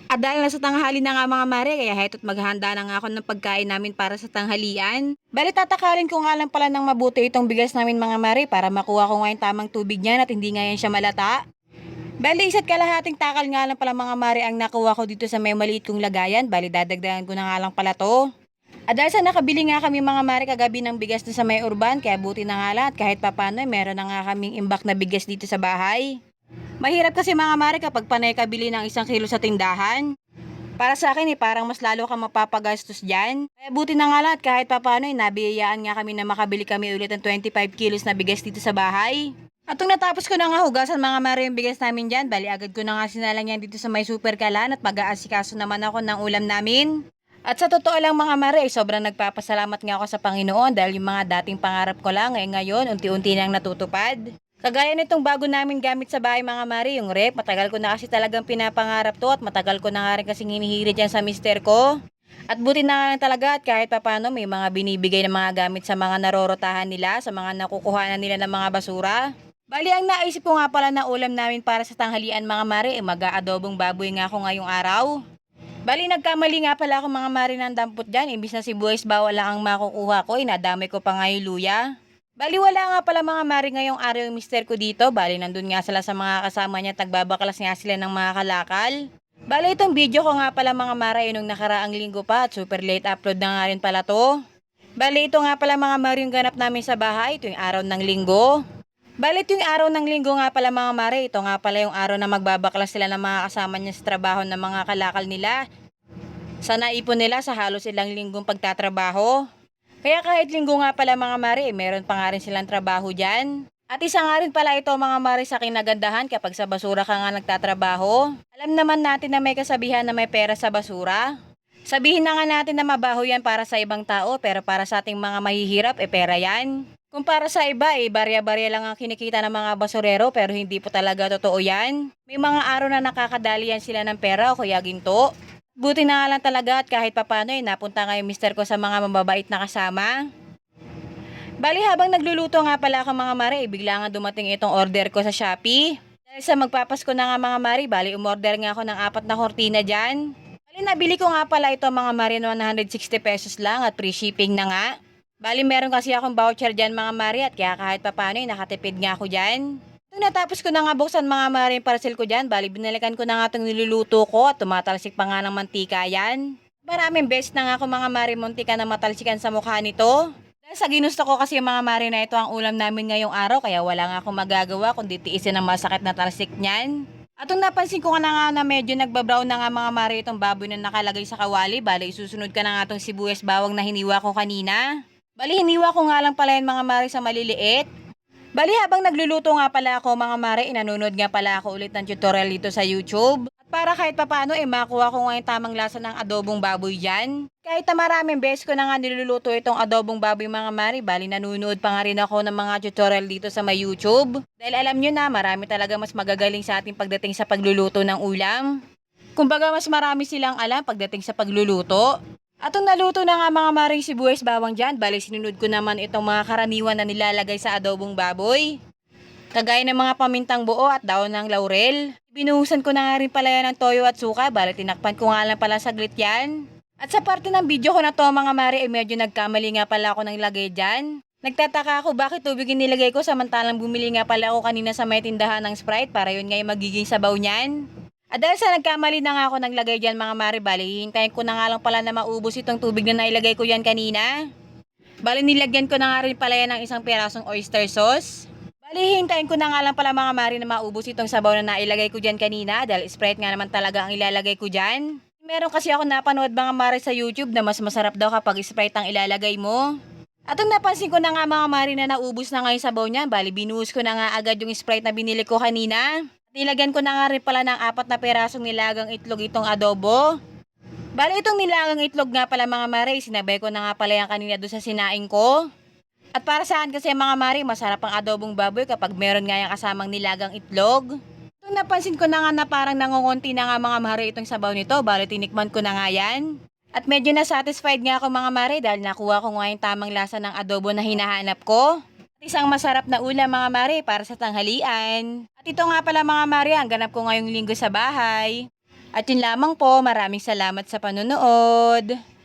At dahil nasa tanghali na nga mga mare, kaya heto't maghahanda na nga ako ng pagkain namin para sa tanghalian. Bali tatakalin ko nga lang pala ng mabuti itong bigas namin mga mare para makuha ko nga yung tamang tubig niyan at hindi nga yan siya malata. Bali isa't kalahating takal nga lang pala mga mare ang nakuha ko dito sa may maliit kong lagayan. Bali dadagdagan ko na nga lang pala to. At dahil sa nakabili nga kami mga mare kagabi ng bigas na sa may urban, kaya buti na nga lang at kahit papano meron na nga kaming imbak na bigas dito sa bahay. Mahirap kasi mga mare kapag panay kabili ng 1 kilo sa tindahan. Para sa akin parang mas lalo kang mapapagastos dyan. Kaya buti na nga lang at kahit papano nabiyayaan nga kami na makabili kami ulit ng 25 kilos na bigas dito sa bahay. At nung natapos ko na nga hugasan mga mare yung bigas namin dyan, bali agad ko na nga sinalang yan dito sa may super kalan at mag-aasikaso naman ako ng ulam namin. At sa totoo lang mga mare, sobrang nagpapasalamat nga ako sa Panginoon dahil yung mga dating pangarap ko lang ngayon unti-unti nang natutupad. Kagaya nitong bago namin gamit sa bahay mga mare, yung rep, matagal ko na kasi talagang pinapangarap to at matagal ko na nga rin kasing hinihirit yan sa mister ko. At buti na nga lang talaga at kahit papano may mga binibigay na mga gamit sa mga narorotahan nila, sa mga nakukuhanan nila ng mga basura. Bali ang naisip ko nga pala na ulam namin para sa tanghalian mga mare, mag-aadobong baboy nga ako ngayong araw. Bali nagkamali nga pala ako mga mare ng dampot dyan, imbis na sibuyas bawal lang ang makukuha ko, inadamay ko pa nga yung luya. Bali wala nga pala mga mare ngayong araw yung mister ko dito, bali nandun nga sila sa mga kasama niya, tagbabakalas nga sila ng mga kalakal. Bali itong video ko nga pala mga mare nung nakaraang linggo pa at super late upload na nga rin pala to. Bali ito nga pala mga mare yung ganap namin sa bahay, ito yung araw ng linggo. Bali ito yung araw ng linggo nga pala mga mare, ito nga pala yung araw na magbabaklas sila ng mga kasama niya sa trabaho ng mga kalakal nila. Sa naipon nila sa halos ilang linggong pagtatrabaho. Kaya kahit linggo nga pala mga mare, meron pa nga rin silang trabaho dyan. At isa nga rin pala ito mga mare sa kinagandahan kapag sa basura ka nga nagtatrabaho. Alam naman natin na may kasabihan na may pera sa basura. Sabihin na nga natin na mabaho yan para sa ibang tao pero para sa ating mga mahihirap pera yan. Kung para sa iba barya-barya lang ang kinikita ng mga basurero pero hindi po talaga totoo yan. May mga araw na nakakadali yan sila ng pera o kaya ginto. Buti na nga lang talaga at kahit papano napunta nga yung mister ko sa mga mababait na kasama. Bali habang nagluluto nga pala ako mga mare, bigla nga dumating itong order ko sa Shopee. Dahil sa magpapasko na nga mga mare, bali umorder nga ako ng 4 na kortina dyan. Bali nabili ko nga pala ito mga mare 160 pesos lang at free shipping na nga. Bali meron kasi akong voucher dyan mga mare at kaya kahit papano nakatipid nga ako dyan. Nung natapos ko na nga buksan mga mare yung parcel ko dyan, bali binalikan ko na nga itong niluluto ko at tumatalsik pa nga ng mantika yan. Maraming beses na nga ako mga mare muntika na matalsikan sa mukha nito. Dahil sa ginusto ko kasi mga mare na ito ang ulam namin ngayong araw kaya wala nga akong magagawa kundi tiisin ang masakit na talsik niyan. At nung napansin ko na nga na medyo nagbabrown na nga mga mare itong baboy na nakalagay sa kawali, bali isusunod ka na nga itong sibuyas bawang na hiniwa ko kanina. Bali hiniwa ko nga lang pala yung mga mare sa maliliit. Bali habang nagluluto nga pala ako mga mare, nanonood nga pala ako ulit ng tutorial dito sa YouTube. At para kahit papano makuha ko nga yung tamang lasa ng adobong baboy dyan. Kahit na maraming beses ko na nga niluluto itong adobong baboy mga mare, bali nanonood pa nga rin ako ng mga tutorial dito sa may YouTube. Dahil alam nyo na marami talaga mas magagaling sa ating pagdating sa pagluluto ng ulam. Kumbaga mas marami silang alam pagdating sa pagluluto. At nung naluto na nga mga maring sibuyas bawang dyan, bali sinunod ko naman itong mga karaniwan na nilalagay sa adobong baboy. Kagaya ng mga pamintang buo at daon ng laurel. Binuhusan ko na nga rin pala yan ng toyo at suka, bali tinakpan ko nga lang pala saglit yan. At sa parte ng video ko na to mga mare, medyo nagkamali nga pala ako ng lagay dyan. Nagtataka ako bakit tubig yung nilagay ko samantalang bumili nga pala ako kanina sa may tindahan ng Sprite para yun nga yung magiging sabaw niyan. At dahil sa nagkamali na nga ako naglagay dyan mga mare, bali hintayin ko na nga lang pala na maubos itong tubig na nailagay ko yan kanina. Bali nilagyan ko na nga rin pala yan ng 1 pirasong oyster sauce. Bali hintayin ko na nga lang pala mga mare na maubos itong sabaw na nailagay ko dyan kanina dahil Sprite nga naman talaga ang ilalagay ko dyan. Meron kasi ako napanood mga mare sa YouTube na mas masarap daw kapag Sprite ang ilalagay mo. At nung napansin ko na nga mga mare na naubos na nga yung sabaw niya, bali binuhos ko na nga agad yung Sprite na binili ko kanina. Nilagyan ko na nga rin pala ng 4 na pirasong nilagang itlog itong adobo. Bali itong nilagang itlog nga pala mga mare, sinabay ko na nga pala yan kanina doon sa sinaing ko. At para saan kasi mga mare, masarap ang adobong baboy kapag meron nga yung kasamang nilagang itlog. Nung napansin ko na nga na parang nangungunti na nga mga mare itong sabaw nito, bali tinikman ko na nga yan. At medyo na-satisfied nga ako mga mare dahil nakuha ko nga yung tamang lasa ng adobo na hinahanap ko. Isang masarap na ulam mga mare para sa tanghalian. At ito nga pala mga mare ang ganap ko ngayong linggo sa bahay. At yun lamang po, maraming salamat sa panonood.